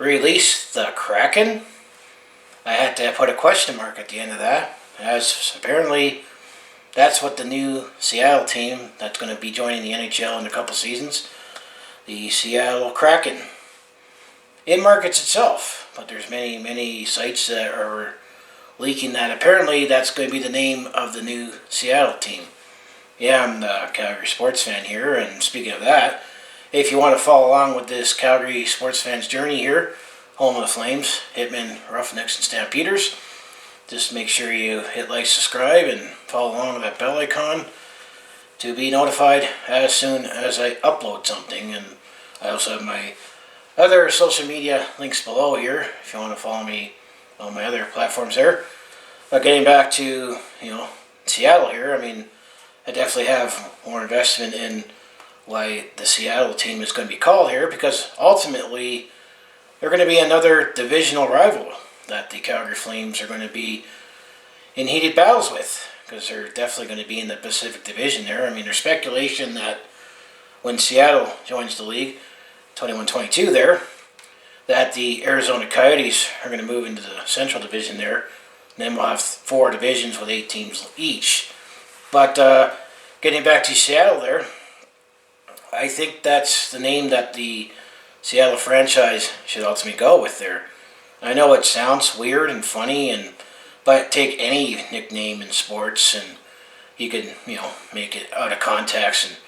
release the Kraken? I had to put a question mark at the end of that, as apparently that's what the new Seattle team that's going to be joining the NHL in a couple seasons, the Seattle Kraken. It markets itself, but there's many sites that are leaking that apparently that's going to be the name of the new Seattle team. Yeah, I'm the Calgary sports fan here, and speaking of that, if you want to follow along with this Calgary sports fan's journey here, home of the Flames, Hitmen, Roughnecks, and Stampeders, just make sure you hit like, subscribe, and follow along with that bell icon to be notified as soon as I upload something. And I also have my other social media links below here if you want to follow me on my other platforms there. But getting back to, Seattle here, I definitely have more investment in why the Seattle team is going to be called here, because ultimately they're going to be another divisional rival that the Calgary Flames are going to be in heated battles with, because they're definitely going to be in the Pacific Division there. There's speculation that when Seattle joins the league, 21-22 there, that the Arizona Coyotes are going to move into the Central Division there, and then we'll have 4 divisions with 8 teams each. But getting back to Seattle there, I think that's the name that the Seattle franchise should ultimately go with there. I know it sounds weird and funny, but take any nickname in sports and you can, make it out of context and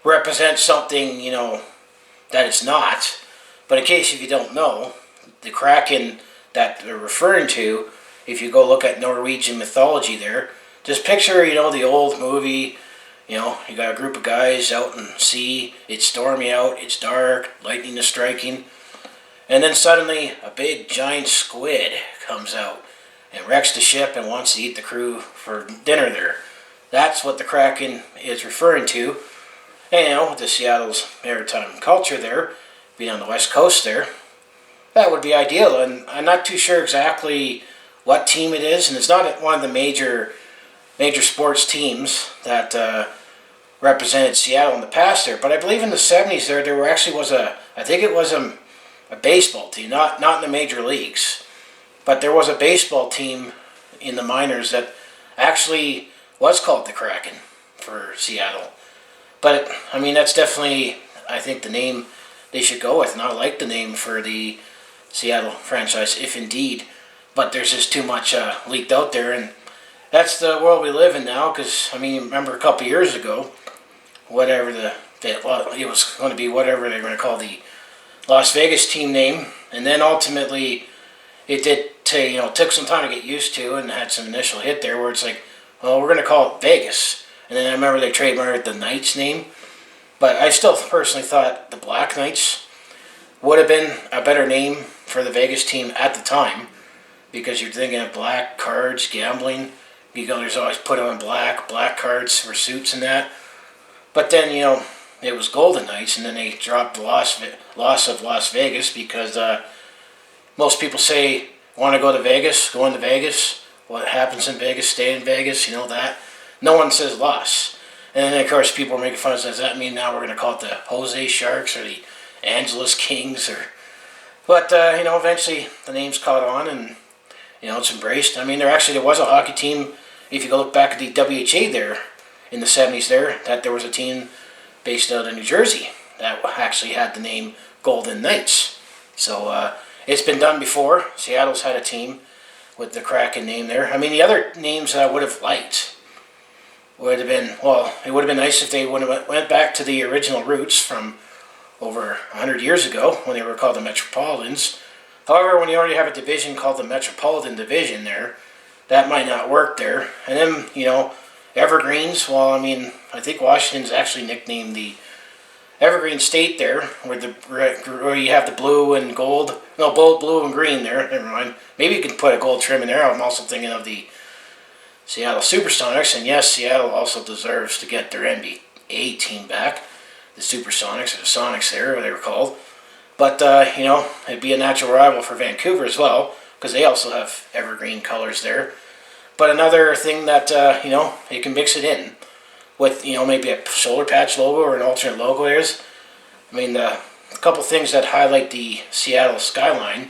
represent something, that it's not. But in case if you don't know, the Kraken that they're referring to, if you go look at Norwegian mythology there, just picture, the old movie. You got a group of guys out in sea, it's stormy out, it's dark, lightning is striking, and then suddenly a big giant squid comes out and wrecks the ship and wants to eat the crew for dinner there. That's what the Kraken is referring to. And with the Seattle's maritime culture there, being on the west coast there, that would be ideal. And I'm not too sure exactly what team it is, and it's not one of the major sports teams that represented Seattle in the past there. But I believe in the 70s there was a baseball team, not in the major leagues, but there was a baseball team in the minors that actually was called the Kraken for Seattle. But that's definitely, I think, the name they should go with. And I like the name for the Seattle franchise, if indeed. But there's just too much leaked out there, and that's the world we live in now. Because remember a couple years ago, it was going to be whatever they're going to call the Las Vegas team name, and then ultimately it took some time to get used to, and had some initial hit there where it's like, well, we're going to call it Vegas. And then I remember they trademarked the Knights name, but I still personally thought the Black Knights would have been a better name for the Vegas team at the time, because you're thinking of black cards, gambling. There's always put on black cards for suits and that. But then, it was Golden Knights, and then they dropped the loss of Las Vegas, because most people say, want to go to Vegas, go into Vegas. What happens in Vegas, stay in Vegas, that. No one says loss. And then, of course, people are making fun of it. Does that mean now we're going to call it the Jose Sharks or the Angeles Kings? But eventually the name's caught on, and, it's embraced. There was a hockey team, if you go look back at the WHA there, in the 70s that there was a team based out of New Jersey that actually had the name Golden Knights. So it's been done before. Seattle's had a team with the Kraken name there. The other names that I would have liked would have been, it would have been nice if they went back to the original roots from over 100 years ago when they were called the Metropolitans. However, when you already have a division called the Metropolitan Division there, that might not work there. And then, Evergreens, I think Washington's actually nicknamed the Evergreen State there, where you have the blue and gold, both blue and green there, never mind. Maybe you can put a gold trim in there. I'm also thinking of the Seattle Supersonics, and yes, Seattle also deserves to get their NBA team back, the Supersonics, or the Sonics there, what they were called. But, it'd be a natural rival for Vancouver as well, because they also have evergreen colors there. But another thing that, you can mix it in with, maybe a shoulder patch logo or an alternate logo is, the a couple things that highlight the Seattle skyline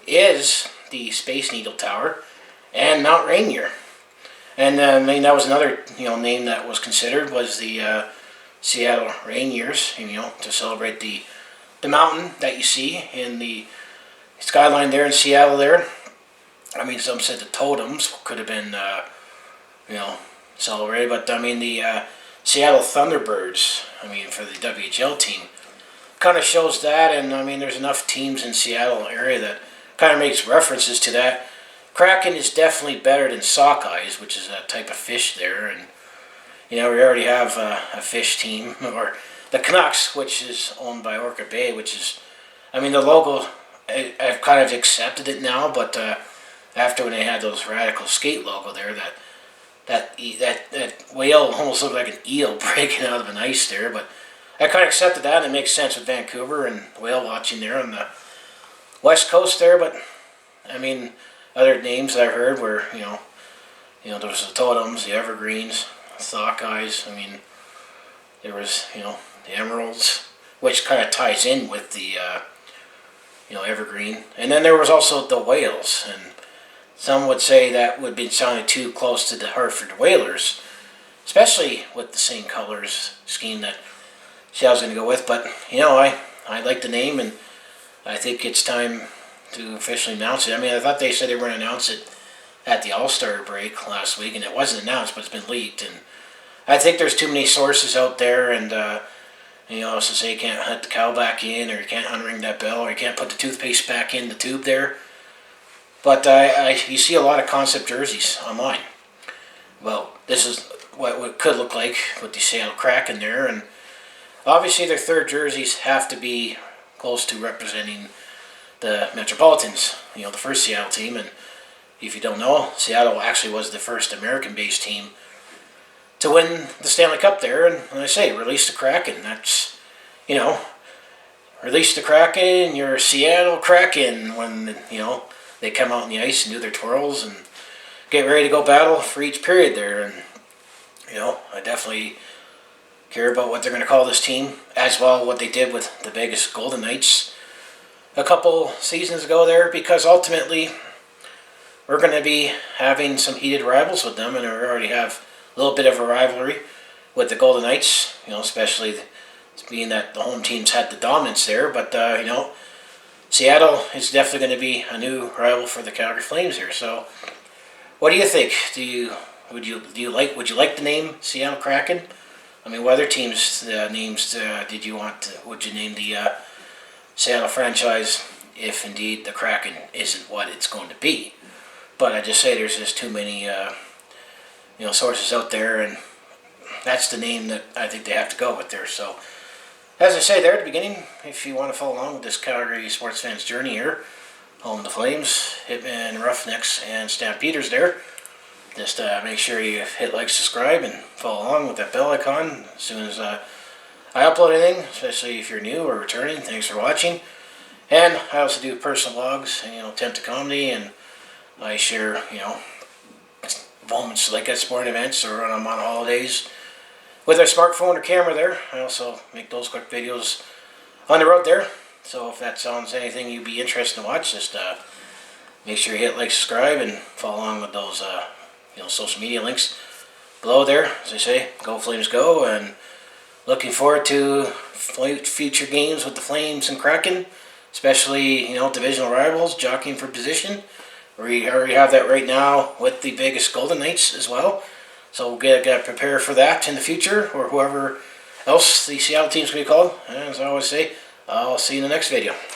is the Space Needle Tower and Mount Rainier. And I mean, that was another name that was considered, was the Seattle Rainiers, to celebrate the mountain that you see in the skyline there in Seattle there. I mean, some said the totems could have been celebrated, but I mean the Seattle Thunderbirds, I mean, for the WHL team, kind of shows that. And I mean, there's enough teams in Seattle area that kind of makes references to that. Kraken is definitely better than sockeyes, which is a type of fish there. And we already have a fish team, or the Canucks, which is owned by Orca Bay, which is, I mean, the logo, I've kind of accepted it now, but after when they had those Radical Skate logo there, that whale almost looked like an eel breaking out of an ice there. But I kind of accepted that, and it makes sense with Vancouver and whale watching there on the west coast there. But I mean, other names I heard were, there was the totems, the evergreens, sockeyes. I mean, there was, the emeralds, which kind of ties in with the, evergreen. And then there was also the whales, and some would say that would be sounding too close to the Hartford Whalers, especially with the same colors scheme that Seattle's going to go with. But, I like the name, and I think it's time to officially announce it. I mean, I thought they said they were going to announce it at the All-Star break last week, and it wasn't announced, but it's been leaked. And I think there's too many sources out there, and so say you can't let the cow back in, or you can't unring that bell, or you can't put the toothpaste back in the tube there. But you see a lot of concept jerseys online. Well, this is what it could look like with the Seattle Kraken there, and obviously their third jerseys have to be close to representing the Metropolitans, the first Seattle team. And if you don't know, Seattle actually was the first American-based team to win the Stanley Cup there. And I say, release the Kraken. That's, release the Kraken, you're Seattle Kraken, when, they come out on the ice and do their twirls and get ready to go battle for each period there. And, I definitely care about what they're going to call this team, as well what they did with the Vegas Golden Knights a couple seasons ago there, because ultimately we're going to be having some heated rivals with them, and we already have a little bit of a rivalry with the Golden Knights, especially being that the home teams had the dominance there. But Seattle is definitely going to be a new rival for the Calgary Flames here. So what do you think? Would you like the name Seattle Kraken? I mean, what other teams names did you want? Would you name the Seattle franchise if indeed the Kraken isn't what it's going to be? But I just say there's just too many sources out there, and that's the name that I think they have to go with there. So as I say there at the beginning, if you want to follow along with this Calgary sports fans journey here, home of the Flames, Hitmen, Roughnecks, and Stampeders there, just make sure you hit like, subscribe, and follow along with that bell icon as soon as I upload anything, especially if you're new or returning. Thanks for watching. And I also do personal vlogs, and attempt to comedy, and I share moments like at sporting events or when I'm on holidays with a smartphone or camera there. I also make those quick videos on the road there. So if that sounds anything you'd be interested to watch, just make sure you hit like, subscribe, and follow along with those social media links below there. As I say, go Flames go, and looking forward to future games with the Flames and Kraken, especially divisional rivals jockeying for position. We already have that right now with the Vegas Golden Knights as well. So we'll get to prepare for that in the future, or whoever else the Seattle team's going to be called. And as I always say, I'll see you in the next video.